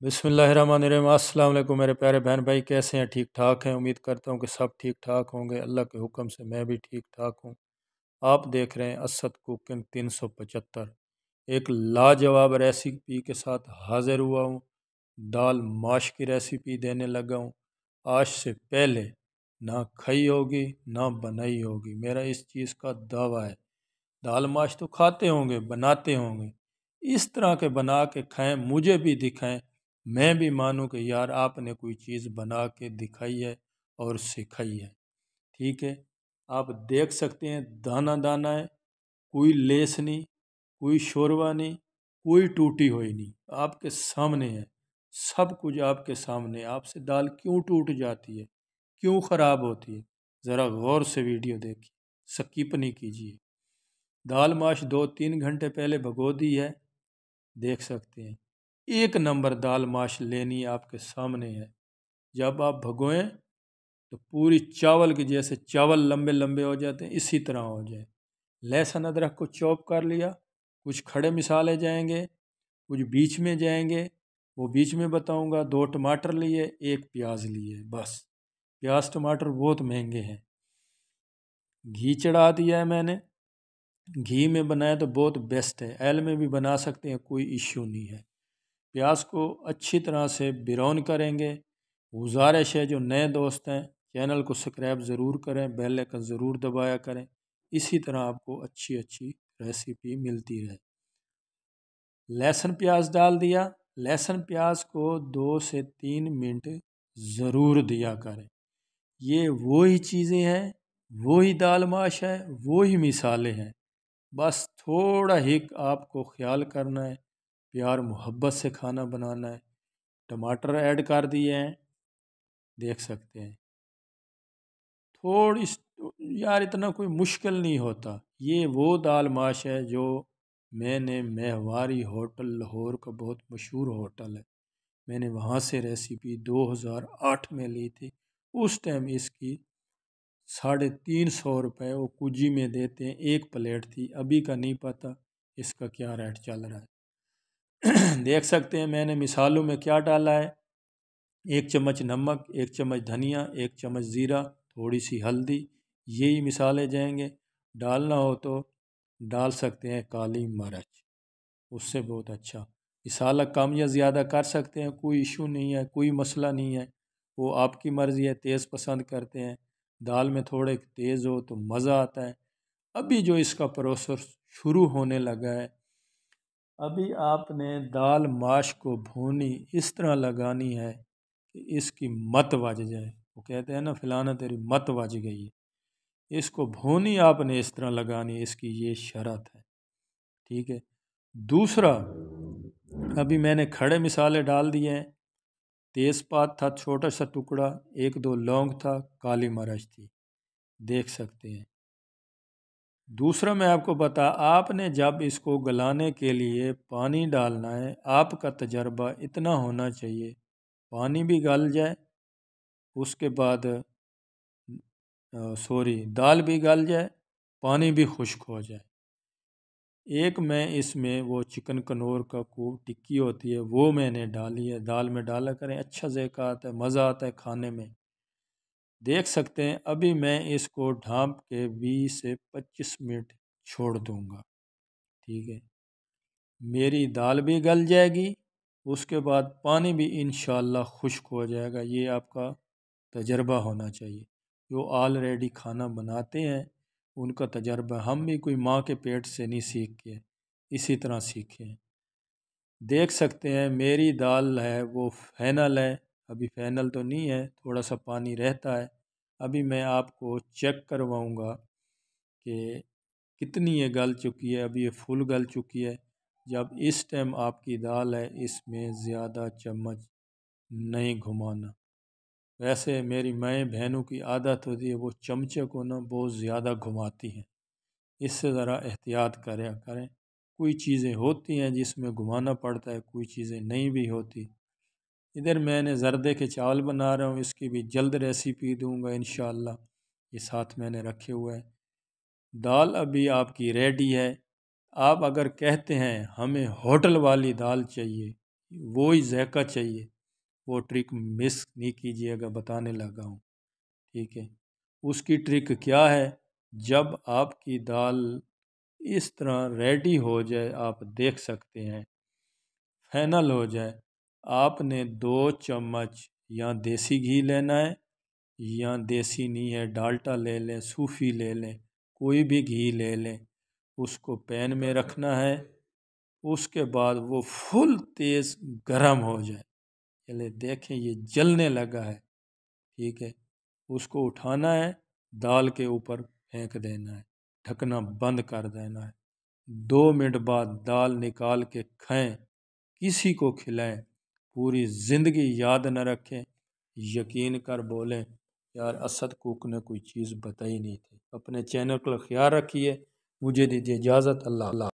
बिस्मिल्लाहिर्रहमानिर्रहीम। अस्सलाम वालेकुम मेरे प्यारे बहन भाई, कैसे हैं? ठीक ठाक हैं? उम्मीद करता हूँ कि सब ठीक ठाक होंगे। अल्लाह के हुक्म से मैं भी ठीक ठाक हूँ। आप देख रहे हैं असद कुकिंग 375। एक लाजवाब रेसिपी के साथ हाजिर हुआ हूँ। दाल माश की रेसिपी देने लगा हूँ। आज से पहले ना खाई होगी ना बनाई होगी, मेरा इस चीज़ का दावा है। दाल माश तो खाते होंगे, बनाते होंगे, इस तरह के बना के खाएं, मुझे भी दिखाएं, मैं भी मानूं कि यार आपने कोई चीज़ बना के दिखाई है और सिखाई है। ठीक है, आप देख सकते हैं दाना दाना है, कोई लेस नहीं, कोई शोरवा नहीं, कोई टूटी हुई नहीं, आपके सामने है। सब कुछ आपके सामने है। आपसे दाल क्यों टूट जाती है, क्यों ख़राब होती है, ज़रा गौर से वीडियो देखिए, स्किप नहीं कीजिए। दाल माश 2-3 घंटे पहले भगो दी है, देख सकते हैं। एक नंबर दाल माश लेनी आपके सामने है। जब आप भगोएं तो पूरी चावल की जैसे चावल लंबे लंबे हो जाते हैं, इसी तरह हो जाए। लहसुन अदरक को चॉप कर लिया, कुछ खड़े मिसाले जाएंगे, कुछ बीच में जाएंगे, वो बीच में बताऊंगा। 2 टमाटर लिए, 1 प्याज लिए, बस। प्याज टमाटर बहुत महंगे हैं। घी चढ़ा दिया है मैंने, घी में बनाया तो बहुत बेस्ट है, ऑयल में भी बना सकते हैं, कोई इश्यू नहीं है। प्याज को अच्छी तरह से ब्राउन करेंगे। गुजारिश है जो नए दोस्त हैं चैनल को सब्सक्राइब ज़रूर करें, बेल आइकन ज़रूर दबाया करें, इसी तरह आपको अच्छी अच्छी रेसिपी मिलती रहे। लहसुन प्याज डाल दिया। लहसुन प्याज को 2 से 3 मिनट ज़रूर दिया करें। ये वही चीज़ें हैं, वही दाल माश है, वही मिसाले हैं। बस थोड़ा ही आपको ख्याल करना है, प्यार मोहब्बत से खाना बनाना है। टमाटर ऐड कर दिए हैं, देख सकते हैं। थोड़ी यार इतना कोई मुश्किल नहीं होता। ये वो दाल माश है जो मैंने मेहवारी होटल लाहौर का बहुत मशहूर होटल है, मैंने वहाँ से रेसिपी 2008 में ली थी। उस टाइम इसकी 350 रुपये वो कुजी में देते हैं, 1 प्लेट थी। अभी का नहीं पता इसका क्या रेट चल रहा है। देख सकते हैं मैंने मिसालों में क्या डाला है। 1 चम्मच नमक, 1 चम्मच धनिया, 1 चम्मच ज़ीरा, थोड़ी सी हल्दी, यही मिसाले जाएंगे। डालना हो तो डाल सकते हैं काली मिर्च, उससे बहुत अच्छा। मिसाला कम या ज़्यादा कर सकते हैं, कोई इशू नहीं है, कोई मसला नहीं है, वो आपकी मर्ज़ी है। तेज़ पसंद करते हैं, दाल में थोड़े तेज़ हो तो मज़ा आता है। अभी जो इसका प्रोसेस शुरू होने लगा है, अभी आपने दाल माश को भूनी इस तरह लगानी है कि इसकी मत बज जाए। वो कहते हैं ना, फलाना तेरी मत बज गई है। इसको भूनी आपने इस तरह लगानी है, इसकी ये शर्त है। ठीक है। दूसरा, अभी मैंने खड़े मिसाले डाल दिए हैं। तेज़पात था छोटा सा टुकड़ा, 1-2 लौंग था, काली मिर्च थी, देख सकते हैं। दूसरा मैं आपको बता, आपने जब इसको गलाने के लिए पानी डालना है, आपका तजर्बा इतना होना चाहिए पानी भी गल जाए, उसके बाद दाल भी गल जाए, पानी भी खुश्क हो जाए। एक मैं इसमें वो चिकन कनौर का को टिक्की होती है वो मैंने डाली है, दाल में डाला करें, अच्छा जायका आता है, मज़ा आता है खाने में। देख सकते हैं। अभी मैं इसको ढाँप के 20 से 25 मिनट छोड़ दूँगा। ठीक है, मेरी दाल भी गल जाएगी, उसके बाद पानी भी इंशाल्लाह खुश्क हो जाएगा। ये आपका तजर्बा होना चाहिए। जो ऑलरेडी खाना बनाते हैं उनका तजर्बा, हम भी कोई माँ के पेट से नहीं सीख के इसी तरह सीखे हैं। देख सकते हैं मेरी दाल है वो फैनल है, अभी फैनल तो नहीं है, थोड़ा सा पानी रहता है। अभी मैं आपको चेक करवाऊँगा कि कितनी ये गल चुकी है। अभी ये फुल गल चुकी है। जब इस टाइम आपकी दाल है, इसमें ज़्यादा चम्मच नहीं घुमाना। वैसे मेरी माएँ बहनों की आदत होती है, वो चमचे को ना बहुत ज़्यादा घुमाती हैं, इससे ज़रा एहतियात करें। कोई चीज़ें होती हैं जिसमें घुमाना पड़ता है, कोई चीज़ें नहीं भी होती। इधर मैंने ज़र्दे के चावल बना रहा हूँ, इसकी भी जल्द रेसिपी दूँगा इंशाअल्लाह। ये साथ मैंने रखे हुए हैं। दाल अभी आपकी रेडी है। आप अगर कहते हैं हमें होटल वाली दाल चाहिए وہی ذائقہ چاہیے، وہ ٹرک مس نہیں کیجیے گا، بتانے لگا ہوں، ٹھیک ہے۔ اس کی ٹرک کیا ہے؟ جب آپ کی دال اس طرح ریڈی ہو جائے، آپ دیکھ سکتے ہیں فائنل ہو جائے، آپ نے 2 چمچ یا دیسی گھی لینا ہے، یا دیسی نہیں ہے ڈالٹا لے لیں، صوفی لے لیں، کوئی بھی گھی لے لیں، اس کو پین میں رکھنا ہے۔ اس کے بعد وہ فل تیز گرم ہو جائے، چلے دیکھیں یہ جلنے لگا ہے، ٹھیک ہے، اس کو اٹھانا ہے، دال کے اوپر پھینک دینا ہے، ڈھکنا بند کر دینا ہے۔ 2 منٹ بعد دال نکال کے کھائیں، کسی کو کھلائیں، پوری زندگی یاد نہ رکھیں، یقین کر بولیں یار اسد کوک نے کوئی چیز بتائی نہیں تھی۔ اپنے چینل کا خیال رکھیے، مجھے دیجیے اجازت، اللہ